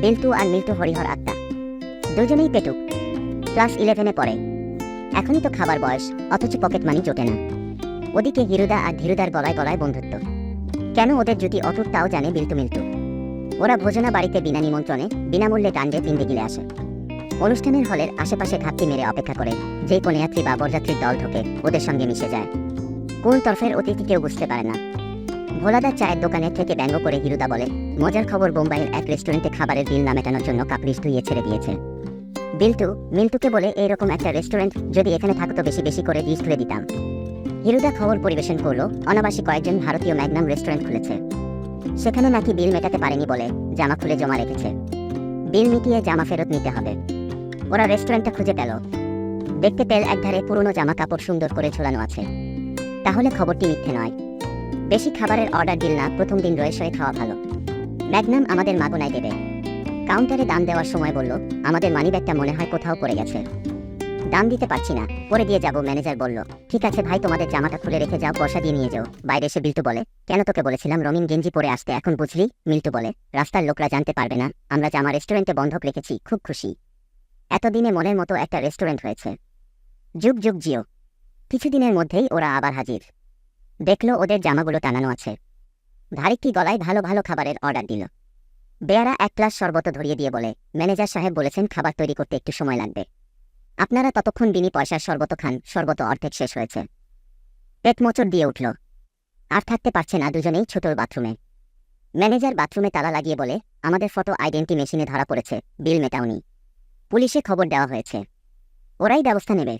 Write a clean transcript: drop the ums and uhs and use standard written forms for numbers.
বিল্টু আর মিল্টু হরিহর আত্মা, দুজনেই পেটুক, ক্লাস 11-এ পড়ে। এখনই তো খাবার বয়স, অথচ পকেট মানি জোটে না। ওদিকে হিরুদা আর ধীরুদার গলায় গলায় বন্ধুত্ব। কেন ওদের জুটি অটুট তাও জানে বিল্টু মিল্টু। ওরা ভোজনা বাড়িতে বিনা নিমন্ত্রণে বিনামূল্যে ডান্ডে তিনটে গিলে আসে। অনুষ্ঠানের হলের আশেপাশে ঘাপটি মেরে অপেক্ষা করে যেই কন্যাযাত্রী বা বরযাত্রীর দল ঢোকে ওদের সঙ্গে মিশে যায়। কোন তরফের অতিথি কেউ বুঝতে পারে না। ভোলাদার চায়ের দোকানের থেকে ব্যঙ্গ করে হিরুদা বলে, মজার খবর, বোম্বাইয়ের এক রেস্টুরেন্টে খাবারের বিল না মেটানোর জন্য কাপড়িস ধুইয়ে ছেড়ে দিয়েছে। বিল্টু মিল্টুকে বলে, এইরকম একটা রেস্টুরেন্ট যদি এখানে থাকতো বেশি বেশি করে ডিশ ধুয়ে দিতাম। হিরুদা খবর পরিবেশন করলো, অনাবাসী কয়েকজন ভারতীয় ম্যাগনাম রেস্টুরেন্ট খুলেছে। সেখানে নাকি বিল মেটাতে পারেনি বলে জামা খুলে জমা রেখেছে। বিল মিটিয়ে জামা ফেরত নিতে হবে। ওরা রেস্টুরেন্টটা খুঁজে পেল। দেখতে পেল একধারে পুরনো জামা কাপড় সুন্দর করে ঝোলানো আছে। তাহলে খবরটি মিথ্যে নয়। বেশি খাবারের অর্ডার দিল না, প্রথম দিন রয়ে সয়ে খাওয়া ভালো। ম্যাগনাম আমাদের মাগনায় দেবে। কাউন্টারে দাম দেওয়ার সময় বলল, আমাদের মানিব্যাগটা মনে হয় কোথাও পড়ে গেছে, দাম দিতে পারছি না, পরে দিয়ে যাব। ম্যানেজার বলল, ঠিক আছে ভাই, তোমাদের জামাটা খুলে রেখে যাও, পয়সা দিয়ে নিয়ে যাও। বাইরে এসে বিল্টু বলে, কেন তোকে বলেছিলাম রঙিন গেঞ্জি পরে আসতে, এখন বুঝলি? মিল্টু বলে, রাস্তার লোকরা জানতে পারবে না আমরা জামা রেস্টুরেন্টে বন্ধক রেখেছি, খুব খুশি। এতদিনে মনের মতো একটা রেস্টুরেন্ট হয়েছে। যুগ যুগ জিও। কিছুদিনের মধ্যেই ওরা আবার হাজির। দেখলো ওদের জামাগুলো টানানো আছে। ধারিকটি গলায় ভালো ভালো খাবারের অর্ডার দিল। বেয়ারা এক গ্লাস শরবত ধরিয়ে দিয়ে বলে, ম্যানেজার সাহেব বলেছেন খাবার তৈরি করতে একটু সময় লাগবে, আপনারা ততক্ষণ বিনি পয়সার শরবত খান। শরবত অর্ধেক শেষ হয়েছে। পেট মোচড় দিয়ে উঠল। আর থাকতে পারছে না, দুজনেই ছোটর বাথরুমে। ম্যানেজার বাথরুমে তালা লাগিয়ে বলে, আমাদের ফটো আইডেন্টি মেশিনে ধরা পড়েছে, বিল মেটাওনি। পুলিশে খবর দেওয়া হয়েছে, ওরাই ব্যবস্থা নেবে।